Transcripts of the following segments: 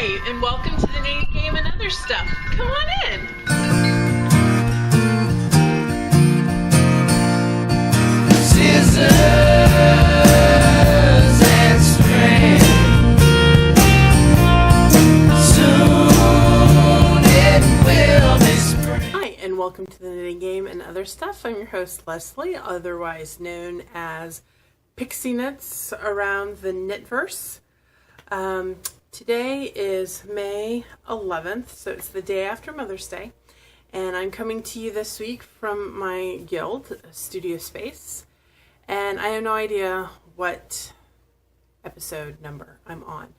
Hi, and welcome to the Name Game and Other Stuff. Come on in. Scissors and string. Soon it will be spring. Hi, and welcome to the Knitting Game and Other Stuff. I'm your host, Leslie, otherwise known as Pixie Knits around the Knitverse. Today is May 11th, so it's the day after Mother's Day, and I'm coming to you this week from my guild studio space, and I have no idea what episode number I'm on.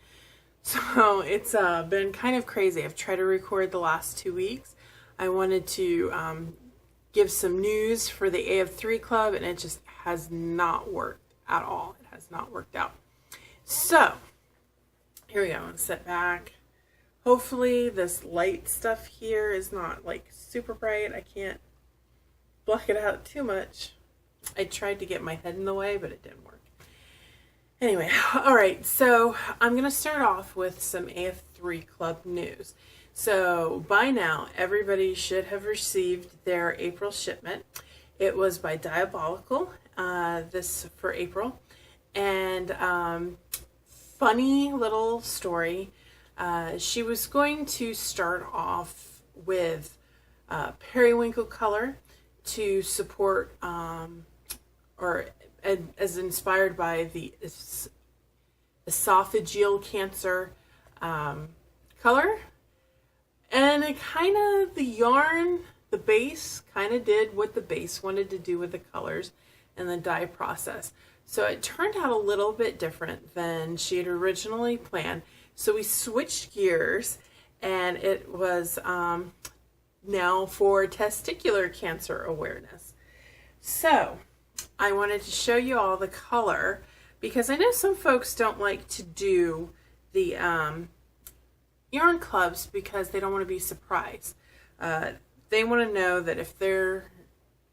So it's been kind of crazy. I've tried to record the last 2 weeks. I wanted to give some news for the AF3 Club, and it just has not worked at all. It has not worked out. So here we go. I'm going to sit back. Hopefully this light stuff here is not like super bright. I can't block it out too much. I tried to get my head in the way, but it didn't work. Anyway, all right. So I'm going to start off with some AF3 Club news. So by now, everybody should have received their April shipment. It was by Diabolical, this for April. And funny little story. She was going to start off with periwinkle color to support or as inspired by the esophageal cancer color. And it kind of, the yarn, the base kind of did what the base wanted to do with the colors and the dye process. So it turned out a little bit different than she had originally planned. So we switched gears, and it was now for testicular cancer awareness. So I wanted to show you all the color because I know some folks don't like to do the yarn clubs because they don't want to be surprised. They want to know that if they're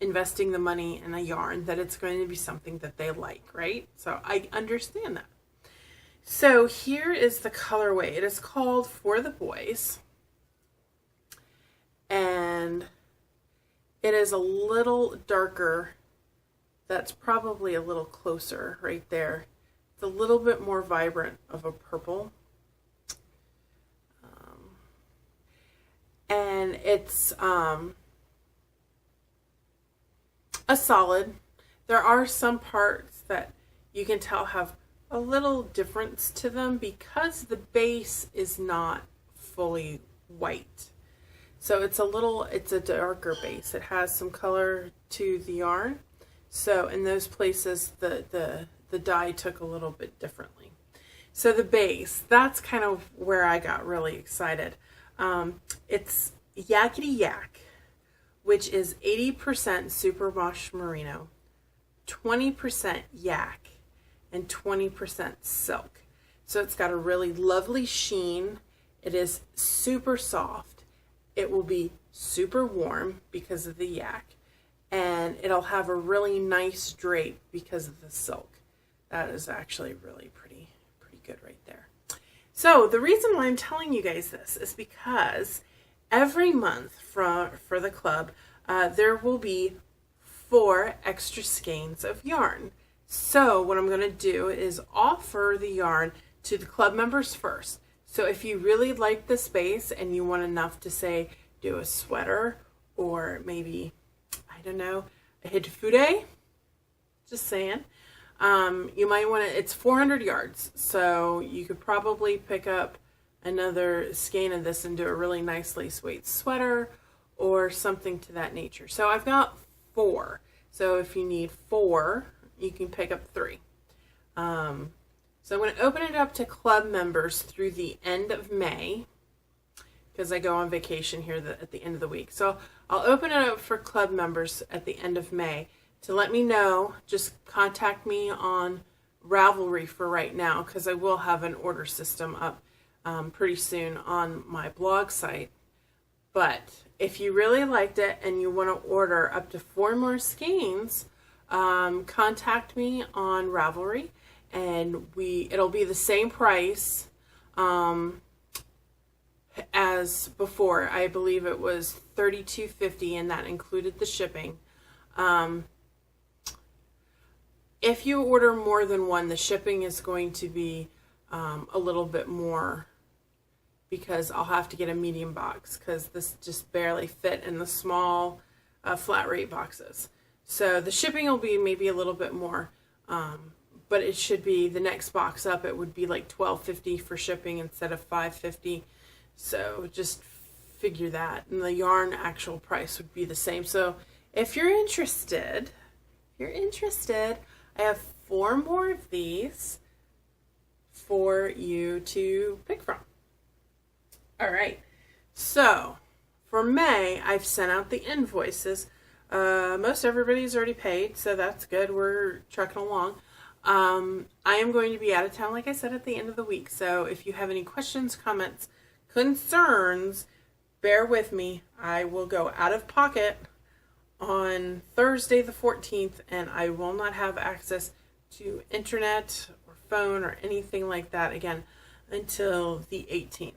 investing the money in a yarn, that it's going to be something that they like, right? So I understand that. So here is the colorway. It is called For the Boys, and it is a little darker. That's probably a little closer right there. It's a little bit more vibrant of a purple. And it's a solid. There are some parts that you can tell have a little difference to them because the base is not fully white. So it's a darker base. It has some color to the yarn. So in those places the dye took a little bit differently. So the base, that's kind of where I got really excited. It's Yakety Yak, which is 80% superwash merino, 20% yak, and 20% silk. So it's got a really lovely sheen. It is super soft. It will be super warm because of the yak, and it'll have a really nice drape because of the silk. That is actually really pretty good right there. So the reason why I'm telling you guys this is because every month for the club, there will be 4 extra skeins of yarn. So what I'm going to do is offer the yarn to the club members first. So if you really like the space and you want enough to say do a sweater or maybe, I don't know, a hitafude, just saying, you might want to, it's 400 yards. So you could probably pick up another skein of this and do a really nice lace weight sweater or something to that nature. So I've got 4. So if you need 4, you can pick up 3. So I'm going to open it up to club members through the end of May because I go on vacation here at the end of the week. So I'll open it up for club members at the end of May to let me know. Just contact me on Ravelry for right now because I will have an order system up pretty soon on my blog site. But if you really liked it and you want to order up to 4 more skeins, contact me on Ravelry, and it'll be the same price as before. I believe it was $32.50, and that included the shipping. If you order more than one, the shipping is going to be a little bit more, because I'll have to get a medium box because this just barely fit in the small flat rate boxes. So the shipping will be maybe a little bit more, but it should be the next box up. It would be like $12.50 for shipping instead of $5.50. So just figure that, and the yarn actual price would be the same. So if you're interested, I have 4 more of these for you to pick from. All right, so for May, I've sent out the invoices. Most everybody's already paid, so that's good. We're trucking along. I am going to be out of town, like I said, at the end of the week. So if you have any questions, comments, concerns, bear with me. I will go out of pocket on Thursday the 14th, and I will not have access to internet or phone or anything like that again until the 18th.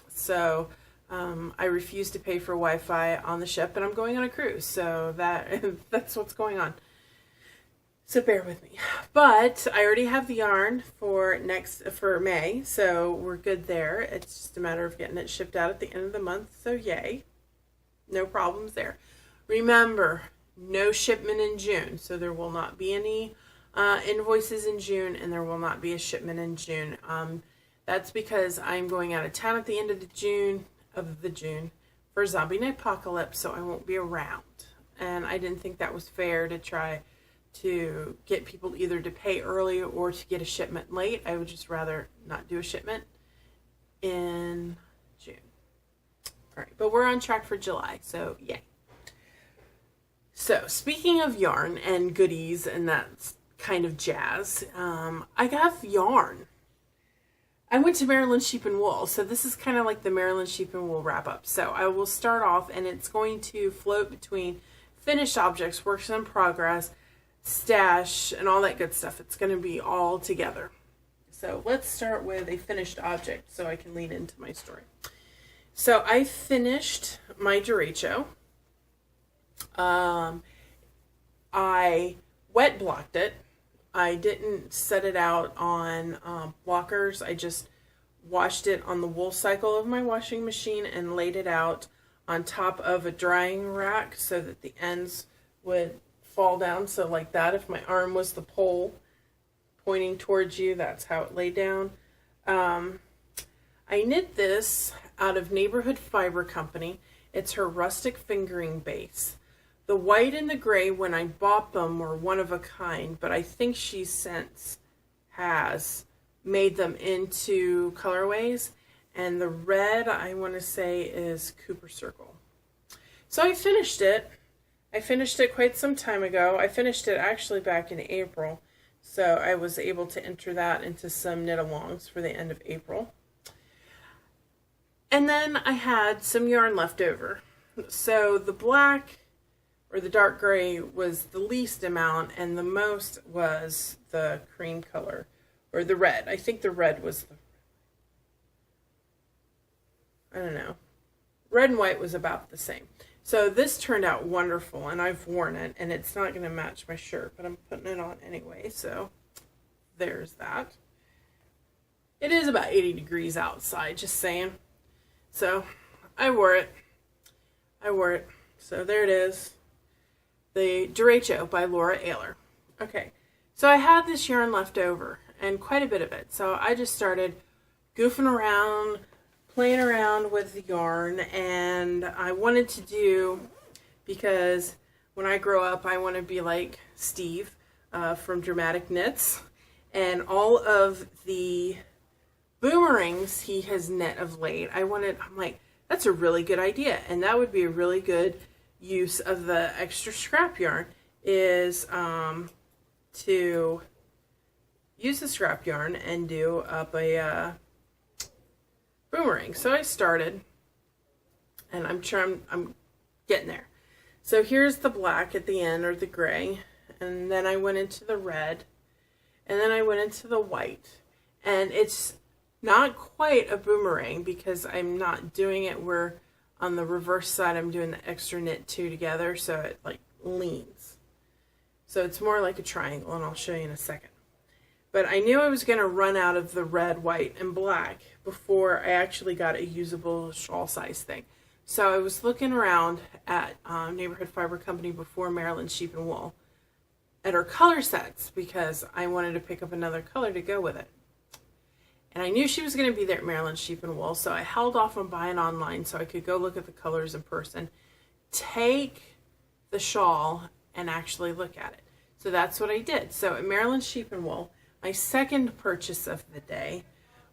So I refuse to pay for Wi-Fi on the ship, and I'm going on a cruise, so that's what's going on. So bear with me. But I already have the yarn for May, so we're good there. It's just a matter of getting it shipped out at the end of the month, so yay. No problems there. Remember, no shipment in June, so there will not be any invoices in June, and there will not be a shipment in June. That's because I'm going out of town at the end of June for Zombie Apocalypse, so I won't be around. And I didn't think that was fair to try to get people either to pay early or to get a shipment late. I would just rather not do a shipment in June. All right, but we're on track for July, so yay. So speaking of yarn and goodies and that kind of jazz, I got yarn. I went to Maryland Sheep and Wool, so this is kind of like the Maryland Sheep and Wool wrap up. So I will start off, and it's going to float between finished objects, works in progress, stash, and all that good stuff. It's going to be all together. So let's start with a finished object so I can lead into my story. So I finished my derecho. I wet blocked it. I didn't set it out on blockers. I just washed it on the wool cycle of my washing machine and laid it out on top of a drying rack so that the ends would fall down. So like that, if my arm was the pole pointing towards you, that's how it laid down. I knit this out of Neighborhood Fiber Company. It's her rustic fingering base. The white and the gray, when I bought them, were one of a kind, but I think she since has made them into colorways. And the red, I want to say, is Cooper Circle. So I finished it. I finished it quite some time ago. I finished it actually back in April. So I was able to enter that into some knit-alongs for the end of April. And then I had some yarn left over. So the black or the dark gray was the least amount, and the most was the cream color, or the red. I think the red was I don't know. Red and white was about the same. So this turned out wonderful, and I've worn it, and it's not going to match my shirt, but I'm putting it on anyway, so there's that. It is about 80 degrees outside, just saying. So I wore it. So there it is. The Derecho by Laura Ayler. Okay, so I had this yarn left over, and quite a bit of it. So I just started goofing around, playing around with the yarn, and I wanted to do, because when I grow up, I want to be like Steve from Dramatic Knits, and all of the boomerangs he has knit of late, I'm like, that's a really good idea, and that would be a really good use of the extra scrap yarn, is to use the scrap yarn and do up a boomerang. So I started, and I'm getting there. So here's the black at the end, or the gray, and then I went into the red, and then I went into the white, and it's Not quite a boomerang because I'm not doing it where on the reverse side I'm doing the extra knit two together, so it like leans. So it's more like a triangle, and I'll show you in a second. But I knew I was going to run out of the red, white, and black before I actually got a usable shawl size thing. So I was looking around at Neighborhood Fiber Company before Maryland Sheep and Wool at our color sets because I wanted to pick up another color to go with it. And I knew she was going to be there at Maryland Sheep and Wool, so I held off on buying online so I could go look at the colors in person, take the shawl, and actually look at it. So that's what I did. So at Maryland Sheep and Wool, my second purchase of the day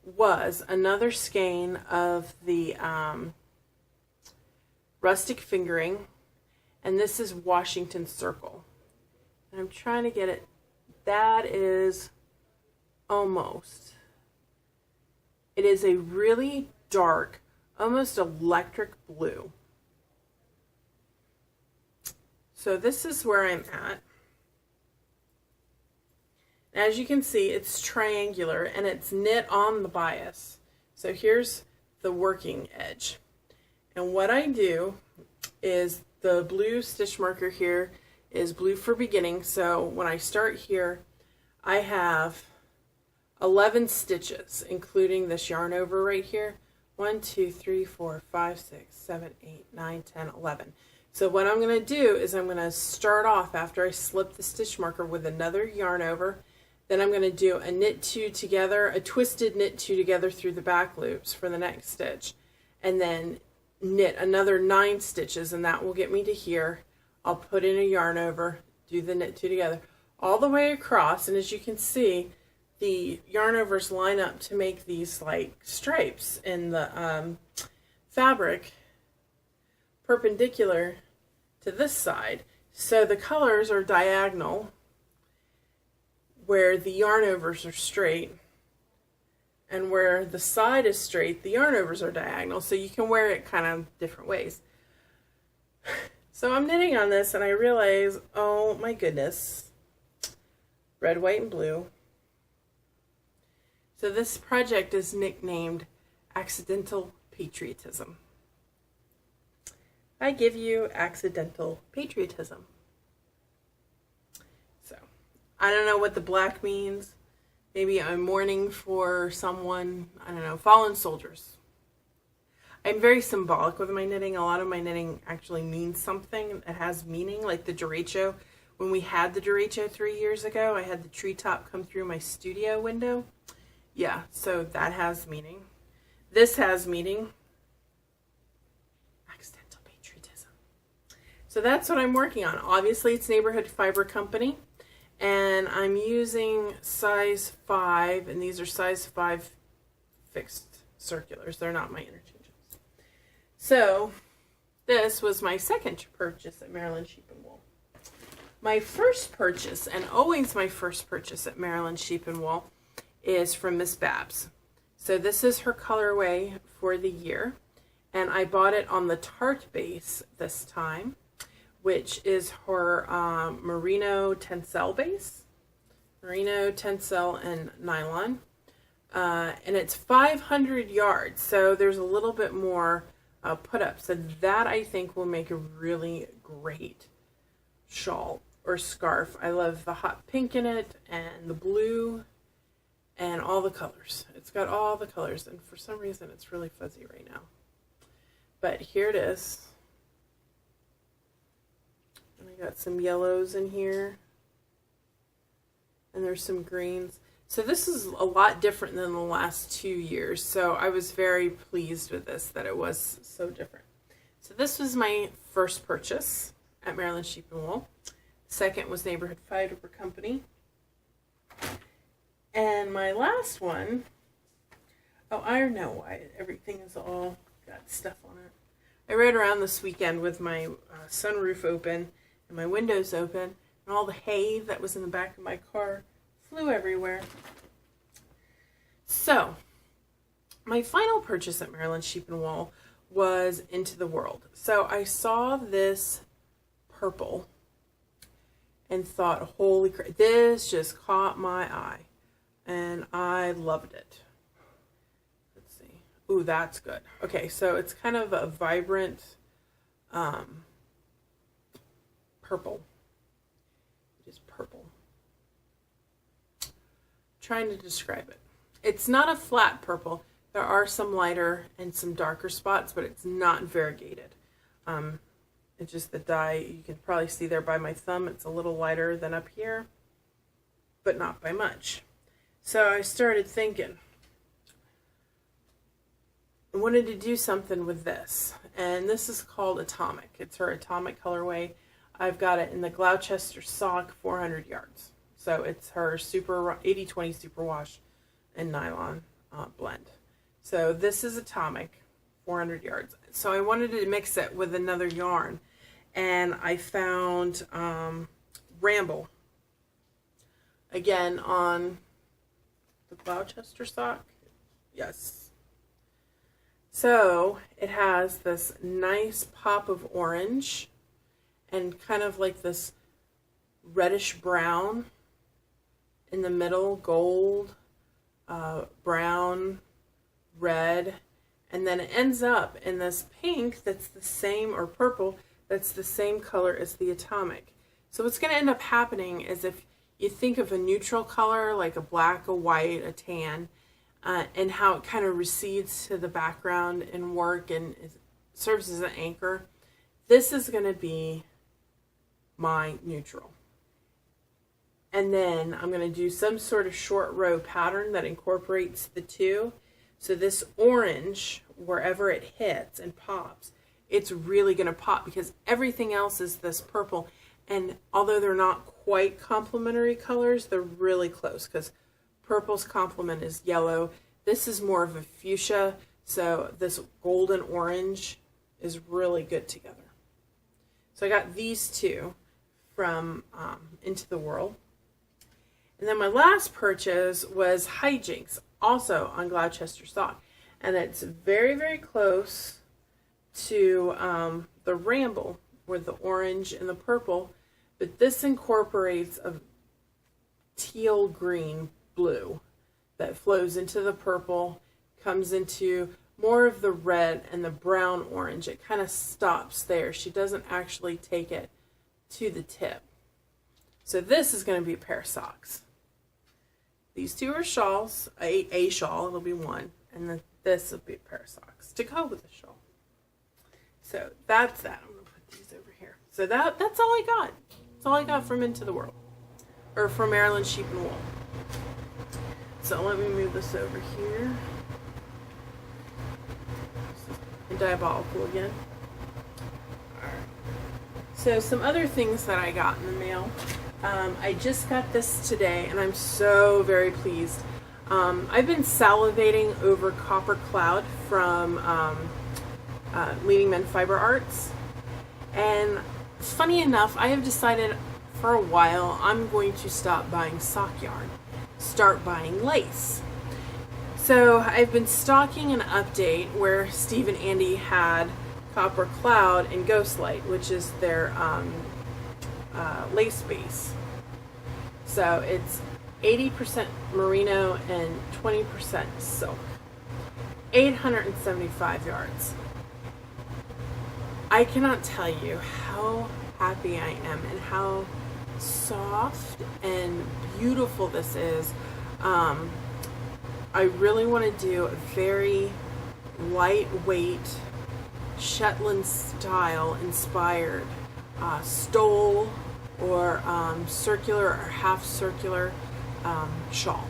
was another skein of the rustic fingering, and this is Washington Circle. And I'm trying to get it. That is almost. It is a really dark, almost electric blue. So this is where I'm at. As you can see, it's triangular and it's knit on the bias. So here's the working edge. And what I do is the blue stitch marker here is blue for beginning. So when I start here, I have 11 stitches, including this yarn over right here. 1, 2, 3, 4, 5, 6, 7, 8, 9, 10, 11. So what I'm going to do is I'm going to start off after I slip the stitch marker with another yarn over. Then I'm going to do a knit two together, a twisted knit two together through the back loops for the next stitch, and then knit another 9 stitches, and that will get me to here. I'll put in a yarn over, do the knit two together all the way across, and as you can see, the yarn overs line up to make these like stripes in the fabric perpendicular to this side. So the colors are diagonal where the yarn overs are straight, and where the side is straight, the yarn overs are diagonal, so you can wear it kind of different ways. So I'm knitting on this and I realize, oh my goodness, red, white, and blue. So this project is nicknamed Accidental Patriotism. I give you accidental patriotism. So I don't know what the black means. Maybe I'm mourning for someone, I don't know, fallen soldiers. I'm very symbolic with my knitting. A lot of my knitting actually means something. It has meaning, like the derecho. When we had the derecho 3 years ago, I had the treetop come through my studio window. Yeah, so that has meaning. This has meaning. Accidental patriotism. So that's what I'm working on. Obviously, it's Neighborhood Fiber Company. And I'm using size 5, and these are size 5 fixed circulars. They're not my interchangeables. So this was my second purchase at Maryland Sheep and Wool. My first purchase, and always my first purchase at Maryland Sheep and Wool, is from Miss Babs. So this is her colorway for the year, and I bought it on the tart base this time, which is her merino tencel base, merino tencel and nylon, and it's 500 yards, so there's a little bit more put up. So that I think will make a really great shawl or scarf. I love the hot pink in it and the blue and all the colors. It's got all the colors, and for some reason it's really fuzzy right now. But here it is. And I got some yellows in here. And there's some greens. So this is a lot different than the last 2 years. So I was very pleased with this, that it was so different. So this was my first purchase at Maryland Sheep and Wool. Second was Neighborhood Fiber Company. And my last one, oh, I know why everything is all got stuff on it. I rode around this weekend with my sunroof open and my windows open, and all the hay that was in the back of my car flew everywhere. So, my final purchase at Maryland Sheep and Wool was Into the World. So I saw this purple and thought, holy crap, this just caught my eye. And I loved it. Ooh, that's good. Okay, so it's kind of a vibrant purple. It is purple. Trying to describe it. It's not a flat purple. There are some lighter and some darker spots, but it's not variegated. It's just the dye, you can probably see there by my thumb, it's a little lighter than up here, but not by much. So I started thinking, I wanted to do something with this, and this is called Atomic. It's her Atomic colorway. I've got it in the Cloudchester Sock 400 yards. So it's her super 80/20 superwash and nylon blend. So this is Atomic 400 yards. So I wanted to mix it with another yarn, and I found Ramble again on the Cloudchester sock. Yes. So it has this nice pop of orange and kind of like this reddish brown in the middle, gold, brown, red, and then it ends up in this pink that's the same, or purple, that's the same color as the Atomic. So what's going to end up happening is, if you think of a neutral color like a black, a white, a tan, and how it kind of recedes to the background in work and serves as an anchor, this is going to be my neutral. And then I'm going to do some sort of short row pattern that incorporates the two. So this orange, wherever it hits and pops, it's really going to pop, because everything else is this purple. And although they're not quite complementary colors, they're really close, because purple's complement is yellow. This is more of a fuchsia. So this golden orange is really good together. So I got these two from Into the World. And then my last purchase was Hijinks, also on Cloudchester sock. And it's very, very close to the Ramble with the orange and the purple. But this incorporates a teal green blue that flows into the purple, comes into more of the red and the brown orange. It kind of stops there. She doesn't actually take it to the tip. So this is going to be a pair of socks. These two are shawls, a shawl, it'll be one, and then this will be a pair of socks to go with the shawl. So that's that. I'm going to put these over here. So that's all I got. That's all I got from Into the World, or from Maryland Sheep and Wool. So let me move this over here. And diabolical again. Alright. So some other things that I got in the mail. I just got this today, and I'm so very pleased. I've been salivating over Copper Cloud from Leading Men Fiber Arts, and funny enough, I have decided for a while I'm going to stop buying sock yarn, start buying lace. So I've been stalking an update where Steve and Andy had Copper Cloud and Ghostlight, which is their lace base. So it's 80% merino and 20% silk. 875 yards. I cannot tell you how happy I am and how soft and beautiful this is. I really want to do a very lightweight Shetland style inspired stole or circular or half circular shawl.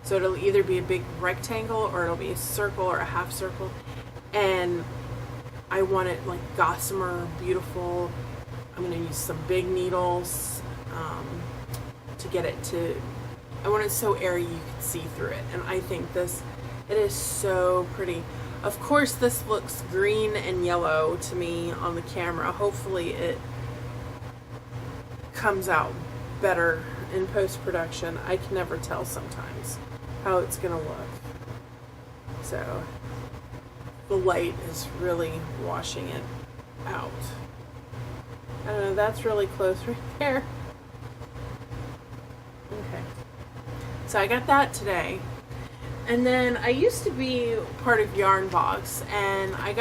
So it'll either be a big rectangle or it'll be a circle or a half circle, and I want it like gossamer, beautiful. I'm going to use some big needles to get it to, I want it so airy you can see through it, and I think it is so pretty. Of course this looks green and yellow to me on the camera. Hopefully it comes out better in post-production. I can never tell sometimes how it's gonna look. So the light is really washing it out. I don't know, that's really close right there. Okay. So I got that today. And then I used to be part of Yarn Box, and I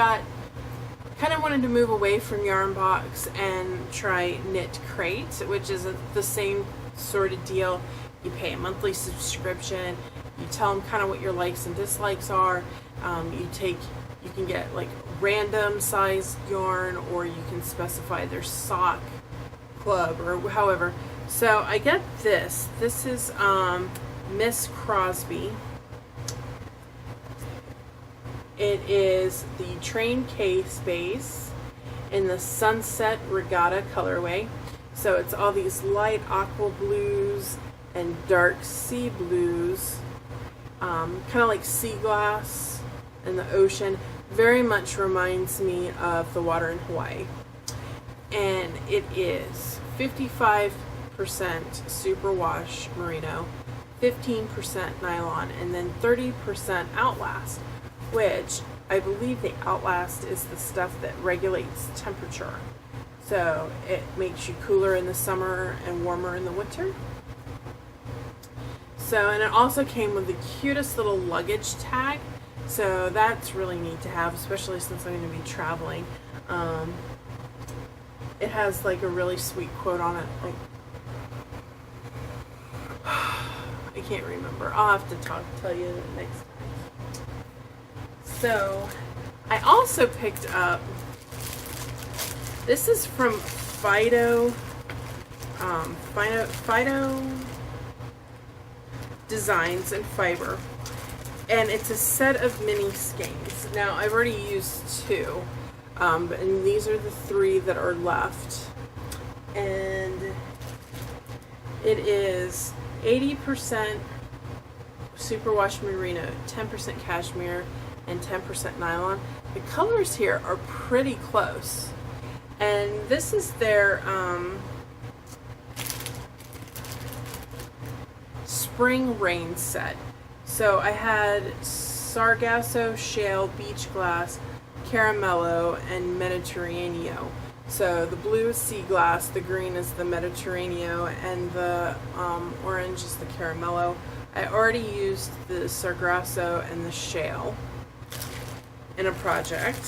kind of wanted to move away from Yarn Box and try Knit Crate, which is the same sort of deal. You pay a monthly subscription, you tell them kind of what your likes and dislikes are. You can get like random size yarn, or you can specify their sock club or however. So I get this. This is Miss Crosby. It is the Train Case base in the Sunset Regatta colorway. So it's all these light aqua blues and dark sea blues, kind of like sea glass in the ocean. Very much reminds me of the water in Hawaii. And it is 55% superwash merino, 15% nylon, and then 30% Outlast, which I believe the Outlast is the stuff that regulates temperature. So it makes you cooler in the summer and warmer in the winter. So, and it also came with the cutest little luggage tag. So that's really neat to have, especially since I'm going to be traveling. It has like a really sweet quote on it. Like, I can't remember. I'll have to tell you next time. So I also picked up, this is from Phyto Designs and Fiber, and it's a set of mini skeins. Now I've already used two, and these are the three that are left, and it is 80% superwash merino, 10% cashmere, and 10% nylon. The colors here are pretty close, and this is their spring rain set. So I had Sargasso, Shale, Beach Glass, Caramello, and Mediterraneo. So the blue is sea glass, the green is the Mediterraneo, and the orange is the Caramello. I already used the Sargasso and the Shale in a project,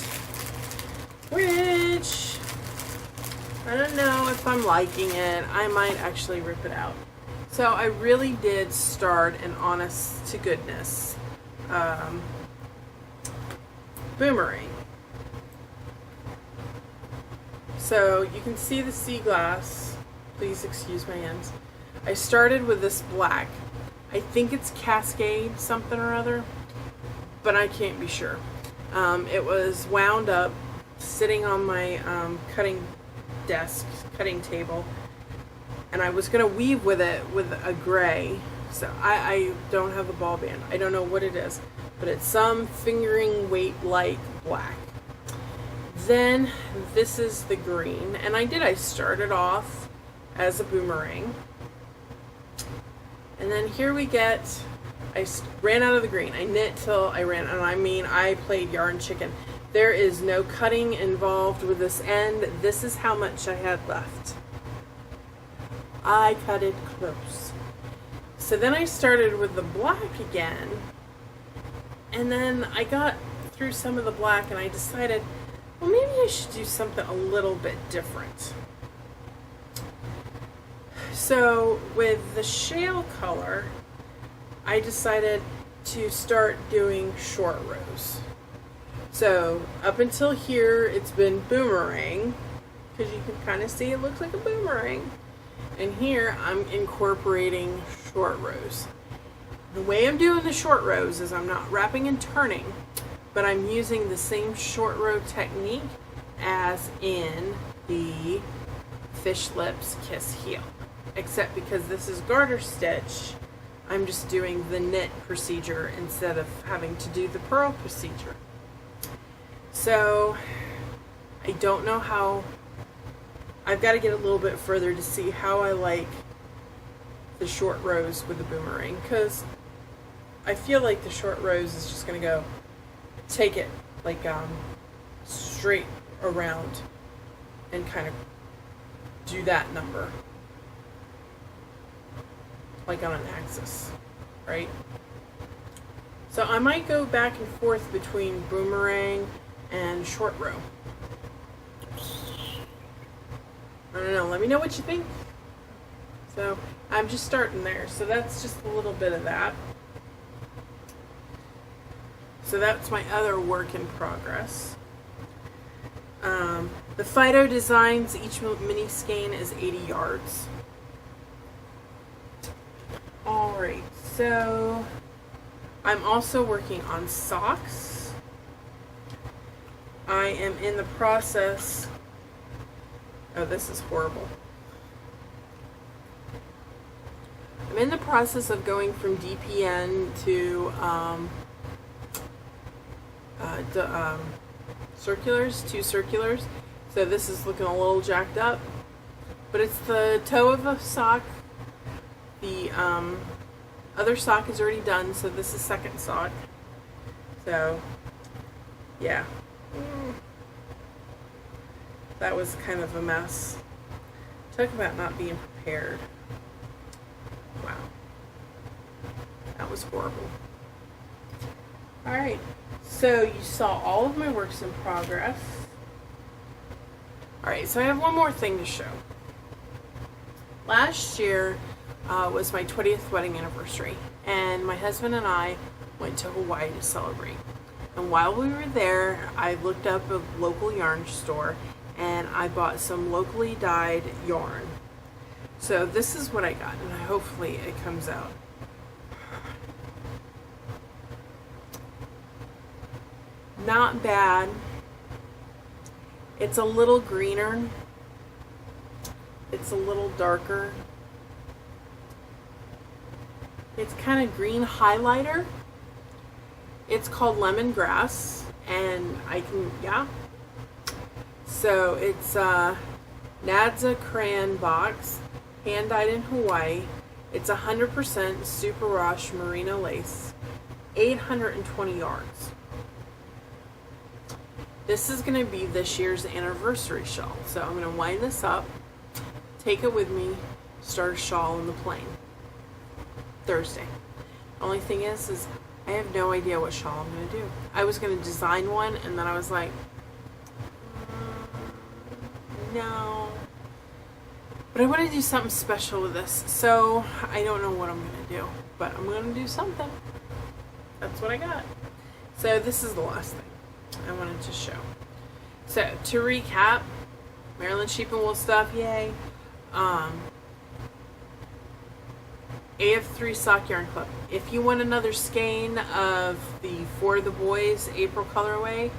which I don't know if I'm liking it. I might actually rip it out. So I really did start an honest to goodness boomerang. So you can see the sea glass. Please excuse my hands. I started with this black. I think it's Cascade something or other, but I can't be sure. It was wound up sitting on my cutting table, and I was going to weave with it with a gray. So I don't have a ball band. I don't know what it is, but it's some fingering weight like black. Then this is the green, and I started off as a boomerang, and then here we get, I ran out of the green. I knit till I ran, and I mean I played yarn chicken. There is no cutting involved with this end. This is how much I had left. I cut it close. So then I started with the black again, and then I got through some of the black, and I decided, well, maybe I should do something a little bit different. So with the shale color, I decided to start doing short rows. So up until here, it's been boomerang, because you can kind of see it looks like a boomerang. And here I'm incorporating short rows. The way I'm doing the short rows is I'm not wrapping and turning, but I'm using the same short row technique as in the Fish Lips Kiss Heel. Except because this is garter stitch, I'm just doing the knit procedure instead of having to do the purl procedure. So I don't know how, I've got to get a little bit further to see how I like the short rows with the boomerang, because I feel like the short rows is just going to go take it like straight around and kind of do that number like on an axis, right? So I might go back and forth between Boomerang and short row. I don't know, let me know what you think. So I'm just starting there, so that's just a little bit of that. So that's my other work in progress. The Phyto Designs, each mini skein is 80 yards. Alright, so I'm also working on socks. I am in the process, oh, this is horrible. I'm in the process of going from DPN to circulars, two circulars. So this is looking a little jacked up, but it's the toe of a sock. The other sock is already done, so this is second sock. So yeah, that was kind of a mess. Talk about not being prepared. Wow, that was horrible. Alright, so you saw all of my works in progress. Alright, so I have one more thing to show. Last year was my 20th wedding anniversary, and my husband and I went to Hawaii to celebrate. And while we were there, I looked up a local yarn store and I bought some locally dyed yarn. So this is what I got, and hopefully it comes out. Not bad. It's a little greener. It's a little darker. It's kind of green highlighter. It's called lemongrass, and I can, yeah. So it's Nadza crayon box, hand dyed in Hawaii. It's 100% super wash merino lace, 820 yards. This is going to be this year's anniversary shawl. So I'm going to wind this up, take it with me, start a shawl in the plane. Thursday. Only thing is I have no idea what shawl I'm going to do. I was going to design one, and then I was like, no. But I want to do something special with this, so I don't know what I'm going to do, but I'm going to do something. That's what I got. So this is the last thing I wanted to show. So to recap, Maryland Sheep and Wool stuff, yay. AF3 Sock Yarn Club. If you want another skein of the For the Boys April colorway,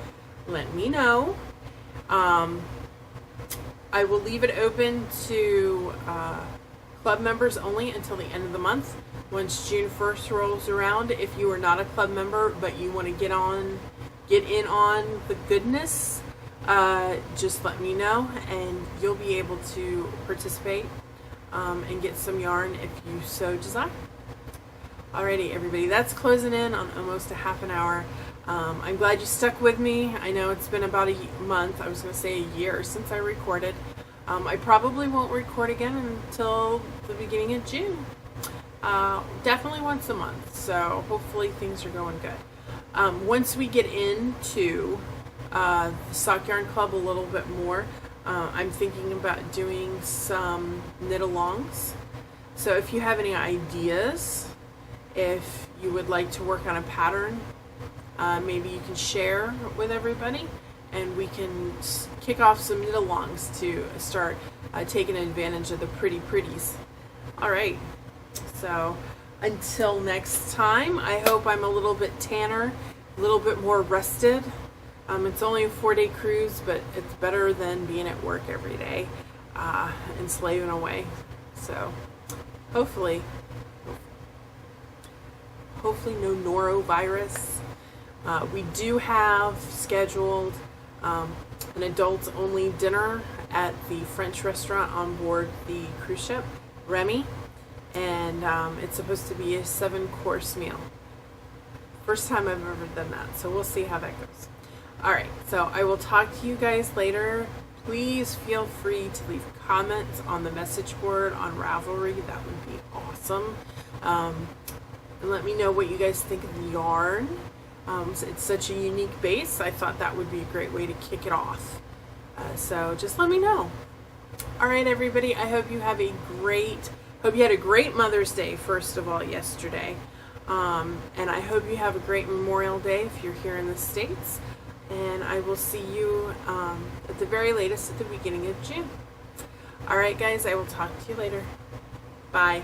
let me know. I will leave it open to club members only until the end of the month. Once June 1st rolls around, if you are not a club member but you want to get in on the goodness, just let me know and you'll be able to participate and get some yarn if you so desire. Alrighty, everybody, that's closing in on almost a half an hour. I'm glad you stuck with me. I know it's been about a month, I was going to say a year, since I recorded. I probably won't record again until the beginning of June. Definitely once a month, so hopefully things are going good. Once we get into the Sock Yarn Club a little bit more, I'm thinking about doing some knit-alongs. So if you have any ideas, if you would like to work on a pattern, maybe you can share with everybody, and we can kick off some knit-alongs to start taking advantage of the pretties. Alright, so until next time, I hope I'm a little bit tanner, a little bit more rested. It's only a 4-day cruise, but it's better than being at work every day and slaving away. So hopefully no norovirus. We do have scheduled an adults-only dinner at the French restaurant on board the cruise ship, Remy, and it's supposed to be a 7-course meal. First time I've ever done that, so we'll see how that goes. Alright, so I will talk to you guys later. Please feel free to leave comments on the message board on Ravelry. That would be awesome. and let me know what you guys think of the yarn. It's such a unique base. I thought that would be a great way to kick it off. So just let me know. All right, everybody. I hope you have a hope you had a great Mother's Day, first of all, yesterday. And I hope you have a great Memorial Day if you're here in the States. And I will see you at the very latest at the beginning of June. All right, guys. I will talk to you later. Bye.